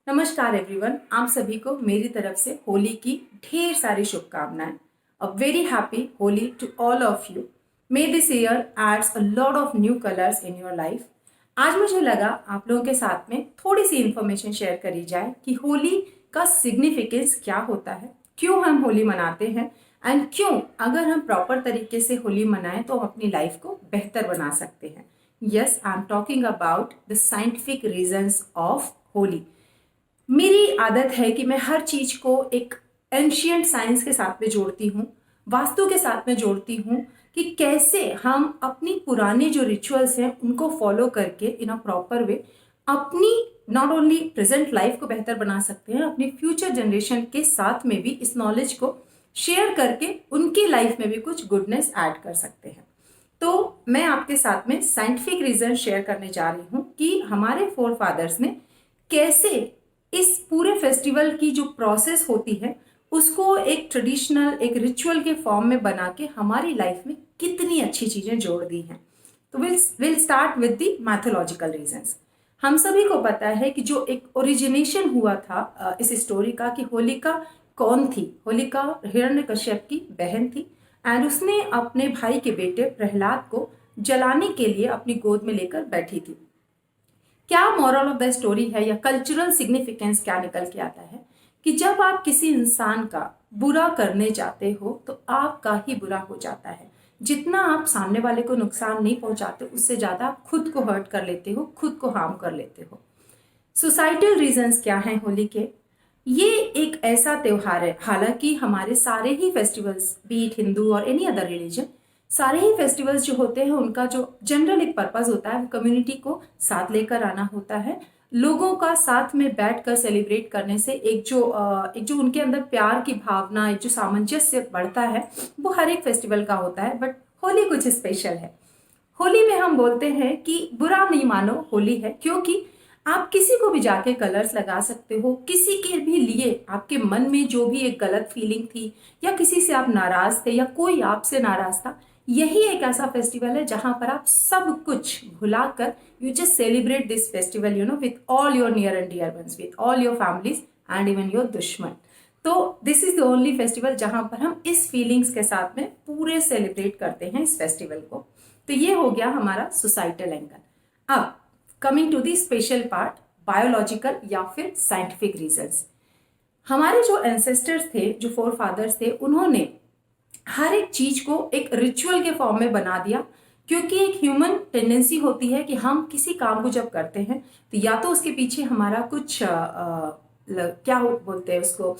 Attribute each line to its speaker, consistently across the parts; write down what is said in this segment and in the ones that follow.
Speaker 1: नमस्कार एवरीवन, आप सभी को मेरी तरफ से होली की ढेर सारी शुभकामनाएं। A very happy Holi to all of you. May this year adds a lot of new colours in your life. आज मुझे लगा आप लोगों के साथ में थोड़ी सी इंफॉर्मेशन शेयर करी जाए कि होली का सिग्निफिकेंस क्या होता है, क्यों हम होली मनाते हैं एंड क्यों अगर हम प्रॉपर तरीके से होली मनाएं तो हम अपनी लाइफ को बेहतर बना सकते हैं। Yes, I am talking about the scientific reasons of Holi. मेरी आदत है कि मैं हर चीज को एक एंशियंट साइंस के साथ में जोड़ती हूँ, वास्तु के साथ में जोड़ती हूँ कि कैसे हम अपनी पुरानी जो रिचुअल्स हैं उनको फॉलो करके इन अ प्रॉपर वे अपनी नॉट ओनली प्रेजेंट लाइफ को बेहतर बना सकते हैं, अपनी फ्यूचर जनरेशन के साथ में भी इस नॉलेज को शेयर करके उनकी लाइफ में भी कुछ गुडनेस ऐड कर सकते हैं। तो मैं आपके साथ में साइंटिफिक रीजन शेयर करने जा रही हूँ कि हमारे फोर फादर्स ने कैसे इस पूरे फेस्टिवल की जो प्रोसेस होती है उसको एक ट्रेडिशनल एक रिचुअल के फॉर्म में बना के हमारी लाइफ में कितनी अच्छी चीजें जोड़ दी हैं। तो will start with the mythological reasons. हम सभी को पता है कि जो एक ओरिजिनेशन हुआ था इस स्टोरी का कि होलिका कौन थी। होलिका हिरण्यकश्यप की बहन थी एंड उसने अपने भाई के बेटे प्रहलाद को जलाने के लिए अपनी गोद में लेकर बैठी थी। क्या मॉरल ऑफ द स्टोरी है या कल्चरल सिग्निफिकेंस क्या निकल के आता है कि जब आप किसी इंसान का बुरा करने जाते हो तो आपका ही बुरा हो जाता है। जितना आप सामने वाले को नुकसान नहीं पहुंचाते उससे ज्यादा आप खुद को हर्ट कर लेते हो, खुद को हार्म कर लेते हो। सोसाइटल रीजंस क्या हैं होली के? ये एक ऐसा त्योहार है, हालांकि हमारे सारे ही फेस्टिवल्स बीट हिंदू और एनी अदर रिलीजन, सारे ही फेस्टिवल्स जो होते हैं उनका जो जनरल एक पर्पस होता है वो कम्युनिटी को साथ लेकर आना होता है। लोगों का साथ में बैठकर सेलिब्रेट करने से एक जो उनके अंदर प्यार की भावना, एक जो सामंजस्य बढ़ता है वो हर एक फेस्टिवल का होता है। बट होली कुछ स्पेशल है। होली में हम बोलते हैं कि बुरा नहीं मानो, होली है, क्योंकि आप किसी को भी जाके कलर्स लगा सकते हो। किसी के भी लिए आपके मन में जो भी एक गलत फीलिंग थी या किसी से आप नाराज थे या कोई आपसे नाराज था, यही एक ऐसा फेस्टिवल है जहां पर आप सब कुछ भुलाकर you just celebrate this festival with all your near and dear ones, with all your families and even your दुश्मन। तो this is the only festival जहां पर हम इस फीलिंग्स के साथ में पूरे सेलिब्रेट करते हैं इस फेस्टिवल को। तो ये हो गया हमारा सोसाइटल एंगल। अब coming to the special part, biological या फिर साइंटिफिक रीजंस। हमारे जो एंसेस्टर्स थे, जो फोर फादर्स थे, उन्होंने हर एक चीज को एक रिचुअल के फॉर्म में बना दिया। क्योंकि एक ह्यूमन टेंडेंसी होती है कि हम किसी काम को जब करते हैं तो या तो उसके पीछे हमारा कुछ क्या बोलते हैं उसको,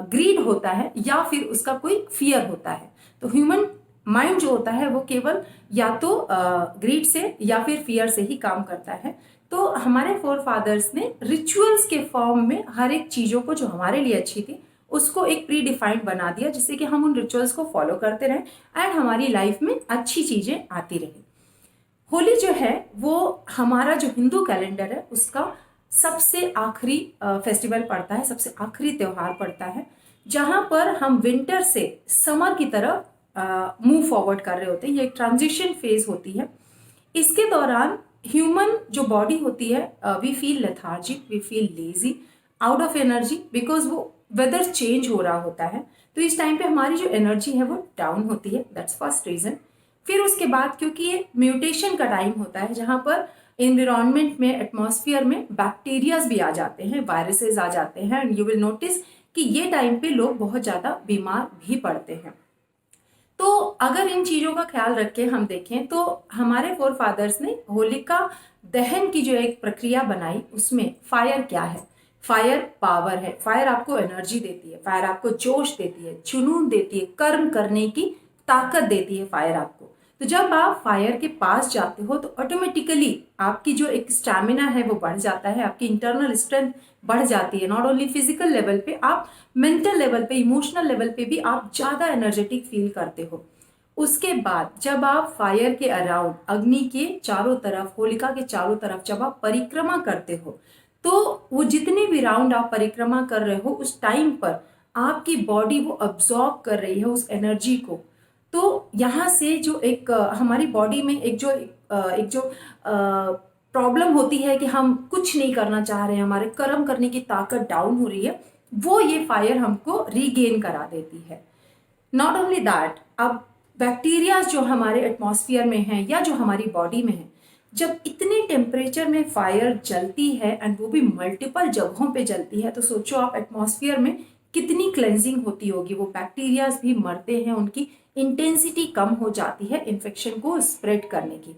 Speaker 1: ग्रीड होता है या फिर उसका कोई फियर होता है। तो ह्यूमन माइंड जो होता है वो केवल या तो ग्रीड से या फिर फियर से ही काम करता है। तो हमारे फोर फादर्स ने रिचुअल्स के फॉर्म में हर एक चीजों को जो हमारे लिए अच्छी थी उसको एक प्री डिफाइंड बना दिया, जिससे कि हम उन रिचुअल्स को फॉलो करते रहें एंड हमारी लाइफ में अच्छी चीजें आती रही। होली जो है वो हमारा जो हिंदू कैलेंडर है उसका सबसे आखिरी फेस्टिवल पड़ता है, सबसे आखिरी त्योहार पड़ता है, जहां पर हम विंटर से समर की तरफ मूव फॉरवर्ड कर रहे होते हैं। ये एक ट्रांजिशन फेज होती है। इसके दौरान ह्यूमन जो बॉडी होती है, we feel lethargic, we feel lazy, out of energy, because वो वेदर चेंज हो रहा होता है। तो इस टाइम पे हमारी जो एनर्जी है वो डाउन होती है। That's first reason. फिर उसके बाद क्योंकि ये म्यूटेशन का टाइम होता है जहां पर एनवायरमेंट में, एटमॉस्फेयर में बैक्टीरियाज भी आ जाते हैं, वायरसेस आ जाते हैं, एंड यू विल नोटिस कि ये टाइम पे लोग बहुत ज्यादा बीमार भी पड़ते हैं। तो अगर इन चीजों का ख्याल रख के हम देखें तो हमारे फोर फादर्स ने होलिका दहन की जो एक प्रक्रिया बनाई उसमें फायर क्या है? फायर पावर है। फायर आपको एनर्जी देती है, फायर आपको जोश देती है, जुनून देती है, कर्म करने की ताकत देती है फायर आपको। तो जब आप फायर के पास जाते हो तो ऑटोमेटिकली आपकी जो एक स्टैमिना है वो बढ़ जाता है, आपकी इंटरनल स्ट्रेंथ बढ़ जाती है। नॉट ओनली फिजिकल लेवल पे, आप मेंटल लेवल पे, इमोशनल लेवल पे भी आप ज्यादा एनर्जेटिक फील करते हो। उसके बाद जब आप फायर के अराउंड, अग्नि के चारों तरफ, होलिका के चारों तरफ जब आप परिक्रमा करते हो तो वो जितने भी राउंड आप परिक्रमा कर रहे हो उस टाइम पर आपकी बॉडी वो अब्सॉर्ब कर रही है उस एनर्जी को। तो यहाँ से जो एक हमारी बॉडी में एक जो प्रॉब्लम होती है कि हम कुछ नहीं करना चाह रहे हैं, हमारे कर्म करने की ताकत डाउन हो रही है, वो ये फायर हमको रीगेन करा देती है। नॉट ओनली दैट, अब बैक्टीरिया जो हमारे एटमॉस्फेयर में है या जो हमारी बॉडी में है, जब इतने टेम्परेचर में फायर जलती है एंड वो भी मल्टीपल जगहों पे जलती है, तो सोचो आप एटमॉस्फेयर में कितनी क्लेंजिंग होती होगी। वो बैक्टीरियाज भी मरते हैं, उनकी इंटेंसिटी कम हो जाती है इन्फेक्शन को स्प्रेड करने की।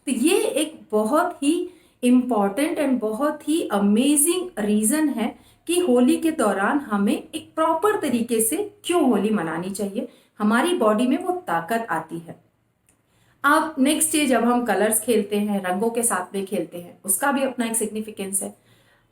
Speaker 1: तो ये एक बहुत ही इम्पॉर्टेंट एंड बहुत ही अमेजिंग रीजन है कि होली के दौरान हमें एक प्रॉपर तरीके से क्यों होली मनानी चाहिए, हमारी बॉडी में वो ताकत आती है। अब नेक्स्ट स्टेज, जब हम कलर्स खेलते हैं, रंगों के साथ में खेलते हैं, उसका भी अपना एक सिग्निफिकेंस है।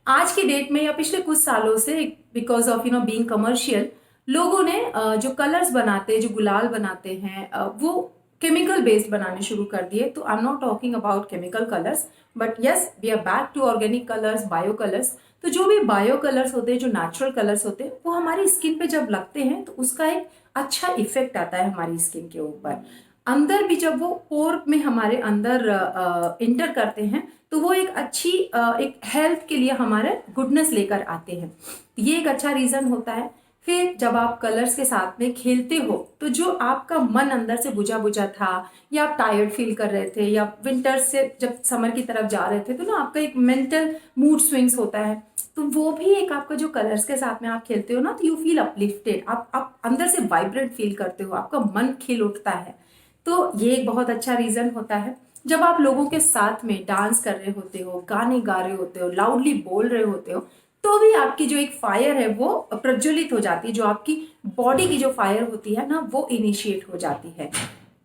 Speaker 1: आज की डेट में या पिछले कुछ सालों से बिकॉज ऑफ बीइंग कमर्शियल, लोगों ने जो कलर्स बनाते हैं, जो गुलाल बनाते हैं, वो केमिकल बेस्ड बनाने शुरू कर दिए। तो I am not talking about chemical colours, but yes, we are back to organic colours, bio colours. तो जो भी बायो कलर्स होते हैं, जो नेचुरल कलर्स होते हैं, वो हमारी स्किन पे जब लगते हैं तो उसका एक अच्छा इफेक्ट आता है हमारी स्किन के ऊपर। अंदर भी जब वो पोर में हमारे अंदर इंटर करते हैं, तो वो एक अच्छी एक हेल्थ के लिए हमारे गुडनेस लेकर आते हैं। ये एक अच्छा रीजन होता है। फिर जब आप कलर्स के साथ में खेलते हो, तो जो आपका मन अंदर से बुझा बुझा था, या आप टायर्ड फील कर रहे थे, या विंटर से जब समर की तरफ जा रहे थे, तो ना आपका एक मेंटल मूड स्विंग्स होता है, तो वो भी एक आपका जो कलर्स के साथ में आप खेलते हो ना, तो यू फील अपलिफ्टेड, आप अंदर से वाइब्रेंट फील करते हो, आपका मन खिल उठता है। तो ये एक बहुत अच्छा रीजन होता है। जब आप लोगों के साथ में डांस कर रहे होते हो, गाने गा रहे होते हो, लाउडली बोल रहे होते हो, तो भी आपकी जो एक फायर है वो प्रज्वलित हो जाती है। जो आपकी बॉडी की जो फायर होती है ना, वो इनिशिएट हो जाती है।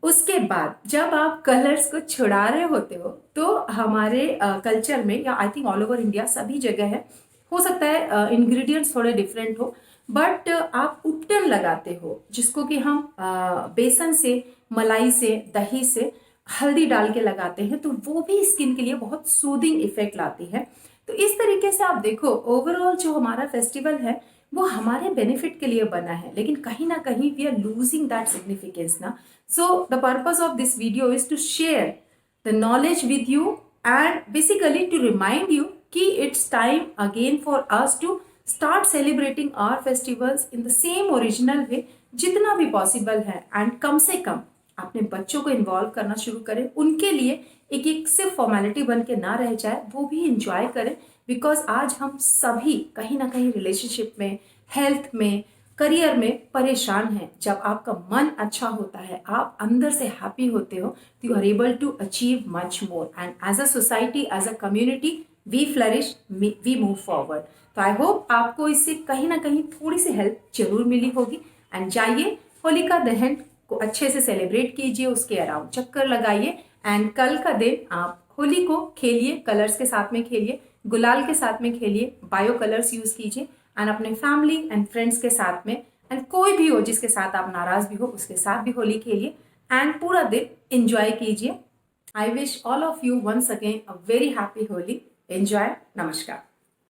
Speaker 1: उसके बाद जब आप कलर्स को छुड़ा रहे होते हो, तो हमारे कल्चर में, या I think all over India सभी जगह है, हो सकता है इंग्रेडिएंट्स थोड़े डिफरेंट हो, बट आप उपटन लगाते हो, जिसको कि हम बेसन से, मलाई से, दही से, हल्दी डाल के लगाते हैं, तो वो भी स्किन के लिए बहुत सूदिंग इफेक्ट लाती है। तो इस तरीके से आप देखो, ओवरऑल जो हमारा फेस्टिवल है वो हमारे बेनिफिट के लिए बना है, लेकिन कहीं ना कहीं we are losing that significance ना। So the purpose of this video is to share the knowledge with you and basically to remind you कि it's time again for us to start celebrating our festivals in the same original way, जितना भी possible है। And come से कम अपने बच्चों को involve करना शुरू करें, उनके लिए एक एक सिर्फ फॉर्मेलिटी बन के ना रह जाए, वो भी इंजॉय करें। बिकॉज आज हम सभी कहीं ना कहीं रिलेशनशिप में, हेल्थ में, करियर में परेशान हैं। जब आपका मन अच्छा होता है, आप अंदर से हैप्पी होते हो, तो you are able to achieve much more, and as a society, as a community, we flourish, we move forward. तो आई होप आपको इससे कहीं ना कहीं थोड़ी सी हेल्प जरूर मिली होगी। एंड जाइए, होलिका दहन को अच्छे से सेलिब्रेट कीजिए, उसके अराउंड चक्कर लगाइए, एंड कल का दिन आप होली को खेलिए, कलर्स के साथ में खेलिए, गुलाल के साथ में खेलिए, बायो कलर्स यूज कीजिए, एंड अपने फैमिली एंड फ्रेंड्स के साथ में, एंड कोई भी हो जिसके साथ आप नाराज भी हो, उसके साथ भी होली खेलिए, एंड पूरा दिन एंजॉय कीजिए। I wish all of you once again a very happy Holi. Enjoy. नमस्कार।